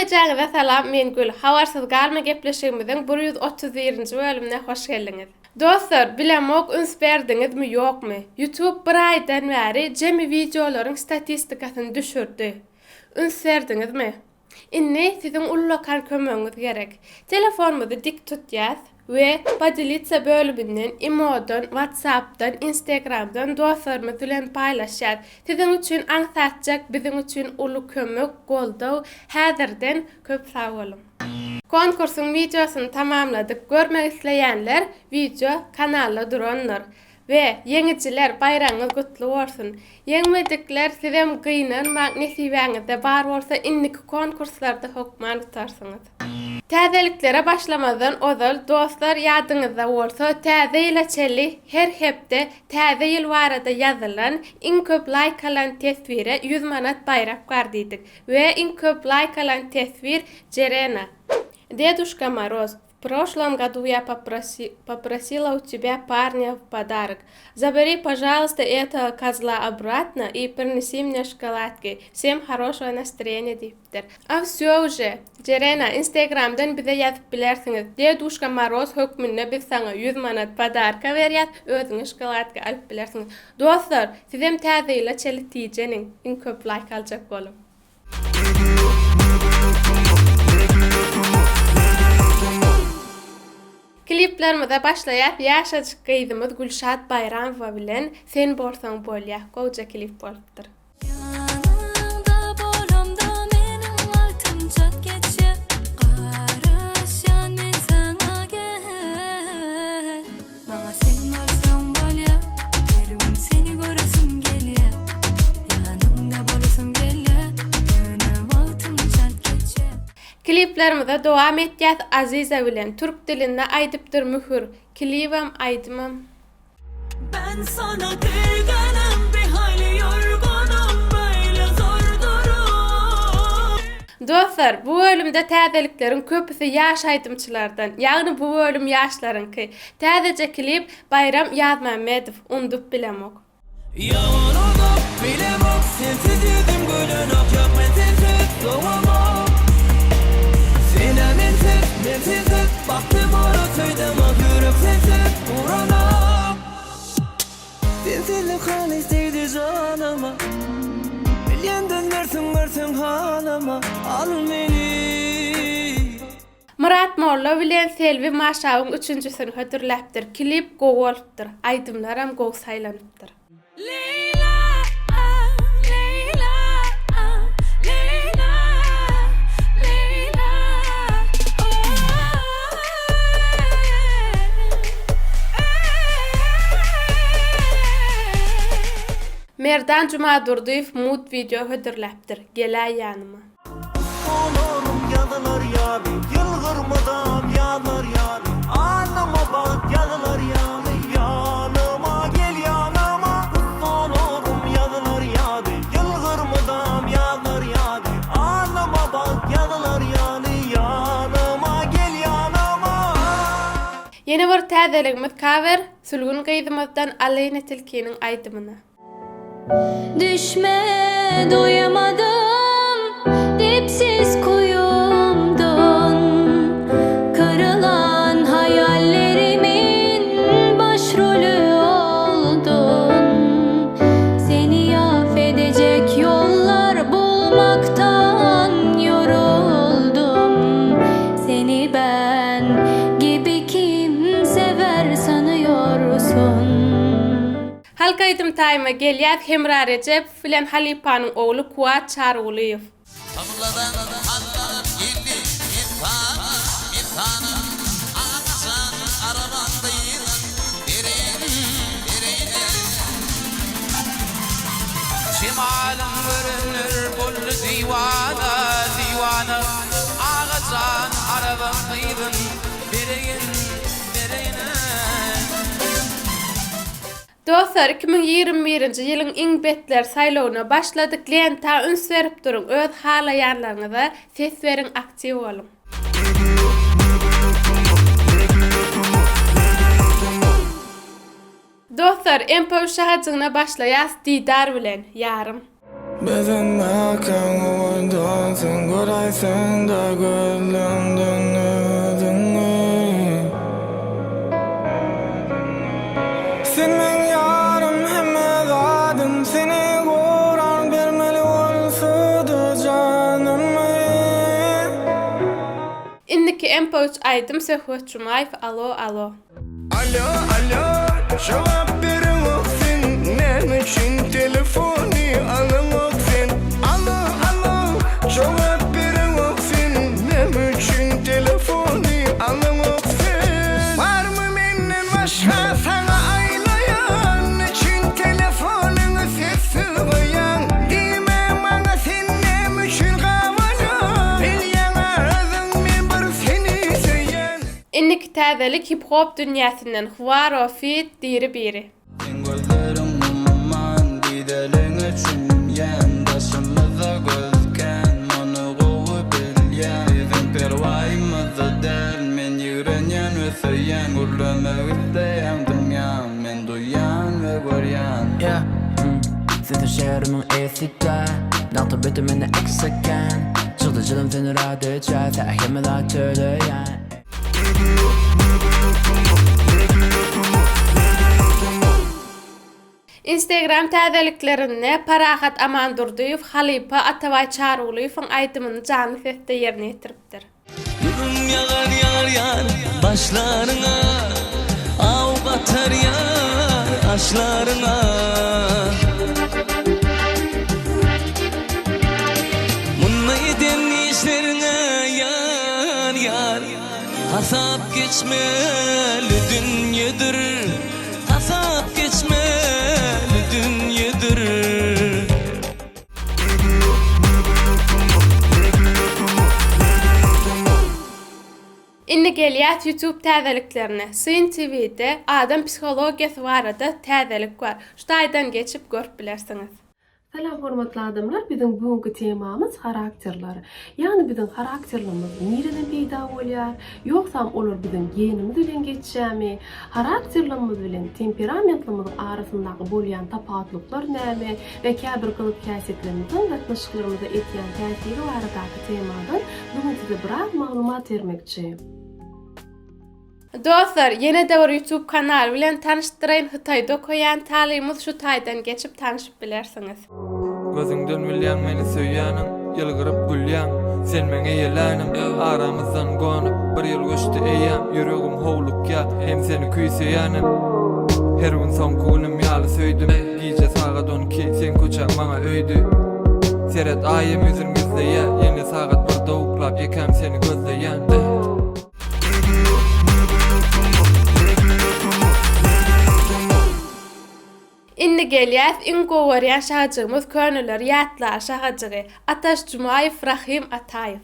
Bilejäňize salam, men Gül. Hawarsız galma gepleşigimiziň 131-nji bölümine hoş geldiňiz. Dostlar, bilemok üns berdiňizmi ýokmy? YouTube bir aýdan bäri jemi videolaryň statistikasyny düşürdi. Üns berdiňizmi? Inni siziň ullakan kömegiňiz gerek. Telefonuňyzy dik tutýas we padilitsa bölümünden, Imo'dan, WhatsApp'dan, Instagram'dan dostlarymyz bilen paýlaşýar. Siziň üçin aňsatjak, biziň üçin uly kömek, goldaw, häzirden köp sag bolun. Konkursyň videosunu tamamladyk. Görmek isleýänler video kanalda duranlar. Ve yeňiçiler bayraňyz gutly bolsun. Yeňmedikler sizem gynanmak nesibeňizde bar bolsa inniki konkurslarda hokman tutarsyňyz. Täzeliklere başlamadan ozal dostlar ýadyňyzda bolsa täze ýylaçely her hepde täze ýyl barada ýazylan iň köp like alan tesvire 100 manat bayrak gardydyk we iň köp like alan tesvir Jerena. Дедушка Мороз, в прошлом году я попросила у тебя парня в подарок. Забери, пожалуйста, этого козла обратно и принеси мне шоколадки. Всем хорошего настроения, диптер. А все уже. Jerena, Instagram'dan bize yazıp bilersiniz. Дедушка Мороз hökmünde biz sana 100 manat padarka berýär, özüňiz şokoladka alyp bilersiniz. Dostlar, sizem täze ýyla çeli tiýjeniň iň köp like aljak bolun. Kliplerimize başlaýap, ýaşaçyk gyzymyz Gülşat Bayramowa bilen Sen bolsaň bolýa goja klip bolupdyr. Kliplerimize dowam etýäs Aziza bilen türk dilinde aýdypdyr mühür. Klibem aýdymam. Ben sana kırgınım, bir hali yorgunum, böyle zor durum. Dostlar, bu bölümde täzeliklerin köpüsi ýaş aýdymçylardan, ýagny bu bölüm ýaşlarynky. Täzece klip Bayram Ýazmamedow undup bilemok. Yalan olup bilemok, sensiz yüzüm gülünok, yok men sensiz doğamam. Sensiz baktım orasıydım, akıyorum sensiz uğranam. Sensizlik hal isteydi canıma, bilyenden görsün halıma, al beni. Murat Morla bilen Selvi Maşawyň 3-nji hötürläpdir. Klip gowy bolupdyr. Aýdymlaram gowy saýlanypdyr. Leyla, Merdan Cuma Durduýew mood video hötürläpdir. Gelä ýanyma. Olurum yadılar yâri, yılgırmadan yanar yâri. Anıma bak yadılar yâri, yanıma gel yanıma. Olurum yadılar yâri, yılgırmadan yanar yâri. Anıma bak yadılar yâri, yanıma gel yanıma. Yeni bir täzeligimiz cover Sülgün gyzymyzdan Aleyna Tilki'niň aýdymyna. Düşme doyamadım dipsiz kuyumdan, kırılan hayallerimin başrolü oldun. Seni affedecek yollar bulmaktan yoruldum. Seni ben gibi kim sever sanıyorsun? Halka aýdym taýma gelýär Hemra Recep bilen Halipanyň ogly Kuwat Çargulyýew. Tavladan anlar geldi imtihanım Aksan arabandayım derine Şimalım görünür bullu divana Aksan arabandayım derine Dostlar, 2021-nji ýylyň iň betler saýlawyna başladyk. Lenta üns berip durun. Öz halaýanlaryňyza ses beriň, aktiw bolun. Dostlar, MP3 şahatyna başlaýas Didar bilen ýarym. Bezenmeken oydansın, göraysen da gözlemden özünü. Sen men yarım hemme zadım, seni koran vermeli olsudu canımı. Indiki MP3 aydım Söhbet Cumayev. Alo. Alo, cevap verin oksin, ne için telefonu alın oksin. Alo, cevap verin oksin, ne için telefonu alın oksin. Var mı menden başka sana aylayan, için telefonunu sessiz koyan. Dime bana sen ne için kavalan, el yana özün mi bir seni söyleyen. Indiki täzelik hip hop dünyasından Huaro Fit diri biri. Gözlerim umman gidelim için yandaşımıza gözken onu kovu bilyen bizim pervayımızı del men yürenyen ve söyyen gurlemek isteyen dünyam men duyan ve göryan. Sitter şehrimin eside Natta bitimini eksikken Çıktı canım seni rahat edeceğiz Tahkimi daha söyleyen Instagram täzeliklerinde Parahat Amandurdiyev, Halipa Atavay Çaruluyev'ın aydımını canlı sesde yerine getiripdir. Nurun yağar başlarına, av batar yar aşlarına. Munmayden işlerine yar hasap geçmeli dünyedir, hasap geçmeli dünyedir. Inni gelýät YouTube täzeliklerine. Syn TV'de adam psixologiyasy barada täzelik bar. Şu aýdan geçip görüp bilersiňiz. Selam hormatly adamlar, bizim bugünkü temamız karakterler. Yani bizim karakterlerimiz nereden peyda bolýar? Ýoksa olar bizim genimiz bilen geçýärmi? Karakterlerimiz bilen temperamentlerimizin arasyndaky bolýan tapatlyklar näme we käbir kılık käsitlerimizin gatnaşyklarymyza etýän täsiri baradaky temadan bugün size biraz maglumat bermekçi. Dostlar, yine de bir YouTube kanal bilen tanıştırayım. Hıtayda koyan talymyz şu taýdan geçip tanışıp bilersiňiz. Gözüňden bilýän meni söýýäniň, ýylgyryp gülýän. Sen meňe ýelänim, aramyzdan gonyp bir ýyl göçdi eýýäm. Ýüregim howlukya, hem seni küýseýänim. Her gün soňkunym ýaly söýdüm. Giýje sagat 12, sen köçäň maňa öýdü. Seret aýym ýüzüň gözleýär, ýene sagat 1-de uklap ýekäm seni gözleýän. Inni gelýär iň gowaryan şahjygymyz könüller ýatlar şahjygy Ataş Cumayev Rahim Atayev.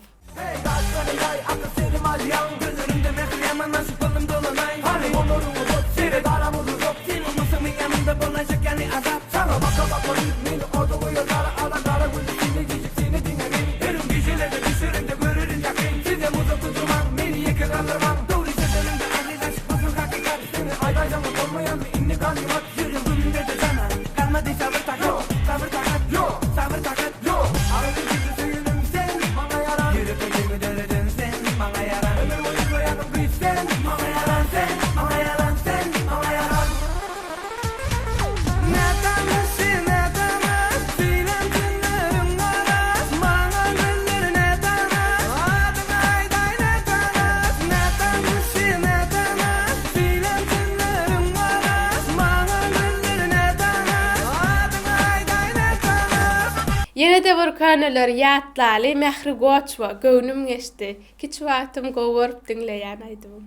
Yine de bir könüller ýatlaly Mehri Goçwa göwnüm geçdi. Kiç wagtym gowurup dinleýän aýdym.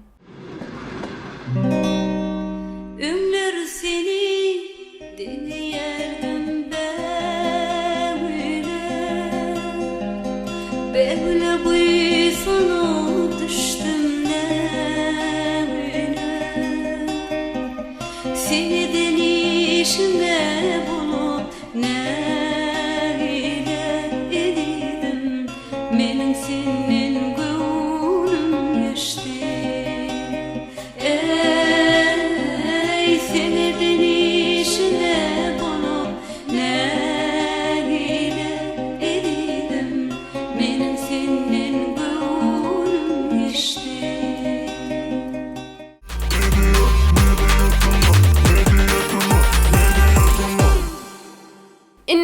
Ömür seni dinleyerim böyle bu sana düştüm seni denişimde bulup menin senin gönlüm geçti. Ey seni denişine bulup ne ile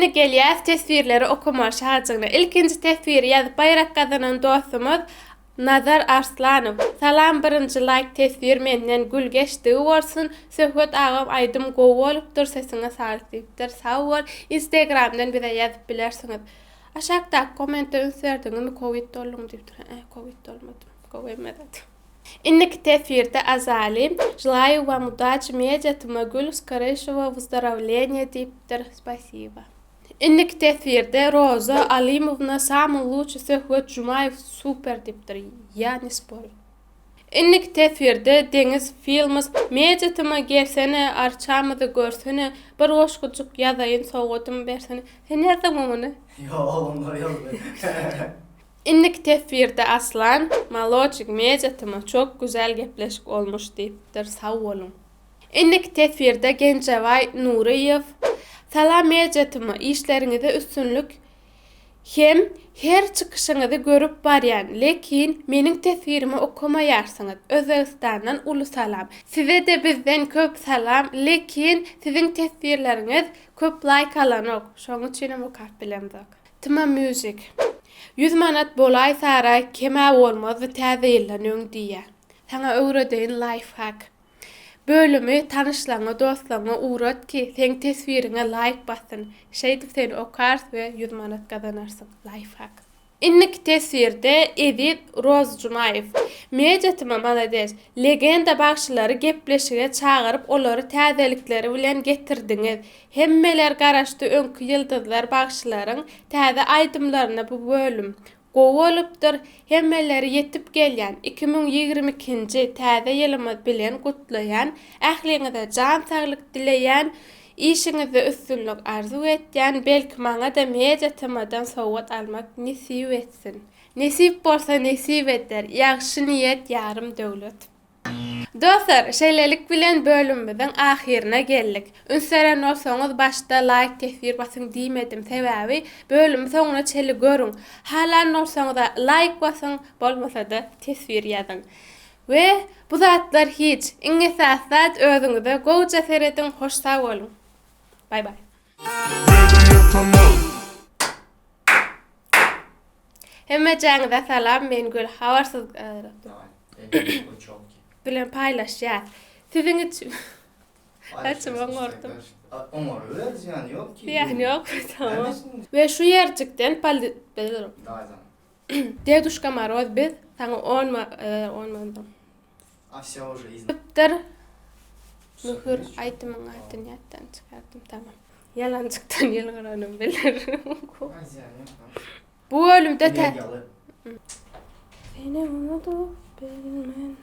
Şimdi gelýär tesvirleri okuma şahatygyna. İlkinji tesviri ýazyp bayrak kazanan dostumuz Nazar Arslanow. Salam, birinji like tesvir menden gül geçdi bolsun. Söhbet agam aydym gowy bolupdyr, sesiňe sağlyk diýipdir. Sag bol. Instagramdan bize ýazyp bilersiňiz. Aşağıda kommentde ünserdiniz Covid doldum diýipdir. Covid dolmadım. Covid Inniki tesvirde Azali, желаю вам удачи, медиатыма гуль, скорейшего выздоровления, диптер, спасибо. Inniki tesvirde Roza Alimovna, самый лучший söhbet Jumayev, super diптер, я не спорю. Inniki tesvirde Deniz Filmos, mediatıma gelsene, arçamızı görsene, bir hoşgucuk yazayın, soğutumu bersene. Sen yazdın mı bunu? Yo, onlar yazdı. Inniki tesvirde Aslan, Maloçik mediatıma çok güzel gepleşik olmuş deyipdir, sağ olun. Inniki tesvirde Gencevay Nuriyev, salam mediatıma işlerinize üstünlük, hem her çıkışınızı görüp baryan, lekin menin tesvirimi okumayarsınız. Özbekistan'dan ulu salam. Size de bizden köp salam, lekin sizin tesvirleriniz köp like alanok. Şoň üçin bu kart bilemdik. Tıma müzik. 100 manat bolay saray kema olmaz ve täze ýyllanýan diýe. Sana öwredeýin lifehack. Bölümi tanışlaryňa, dostlaryňa uğrat ki sen tesvirine like basyn. Şeýdip seni okars we 100 manat kazanarsyň. Lifehack. Inniki tesvirde Edip Roz Jumayev. Mediatyma malades. Legenda bagşylary gepleşige çağırıp olary täzelikleri bilen getirdiňiz. Hemmeler garaşdy öňkü ýyldızlar bagşylaryň täze aýdymlaryna bu bölüm gowy bolupdyr. Hemmeleri ýetip gelýän 2022-nji täze ýylymyz bilen gutlaýan, ähliňize jan saglyk dileýän, işinize üstünlük arzu etýän, belki maňa da mediatymadan sowgat almak nesip etsin. Nesip bolsa nesip eder. Ýagşy niýet ýarym döwlet. Dostlar, şeýlelik bilen bölümimiziň ahirine geldik. Ünseren bolsaňyz başda like tesvir basyň diýmedim. Sebäbi bölüm soňuna çeli görüň. Halan bolsaňyz da like basyň, bolmasa da tesvir ýazyň. Ve bu zatlar hiç. Iňe sat özüňize gowy seredin, hoş sag bolun. Bye bye. Hemme jaňyza salam, men gül habarsyz bilen paylaşýar. Siziň üçin. Açym oňordum. Onlar öyle yani yok ki. Yani yok, tamam. Ve şu yercikden bilirim. Deduşka Maroz biz, sana 10 mandan. Asya уже izin. Tıptır. Mühür aytımın aytını yattan çıkardım, tamam. Yalancıktan yalınıranım bilirim. Bu ölümde Seni unutup bilmem.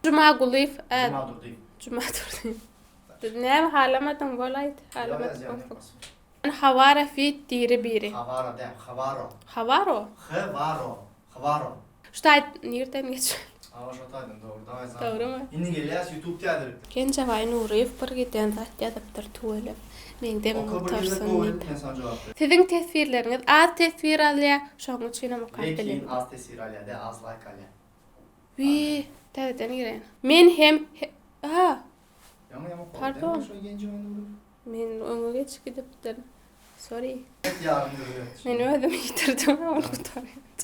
Cuma Gulif. Cuma Durdayım. Ne halamadan bolaydı. Havara fit diri biri. Havara dem, havaro. Havaro? Havaro. Ştay nereden geçiyor? Ama şataydın doğru. Davay zaten. Doğru mu? Inni geliyoruz YouTube'da. Gencevay Nuriyev bir giden zat yazıptır tuvalet. Mendem tarsın deyip. Sizin tesvirleriniz az tesvir alya, şoň üçin mukabbel. Lekin az tesvir alya da az like alya. Wi, täzeden giren. Men hem Pardon. Men öňe geç gidipdir. Sorry. Yarın görüyoruz. Men özüm yitirdim onu tuvalet.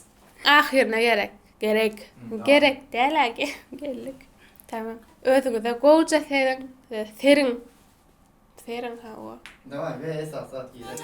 Ahirine gerek däl geldik. Tamam. Özüňize gowy serin ha o. Давай, ve esasat giyelim.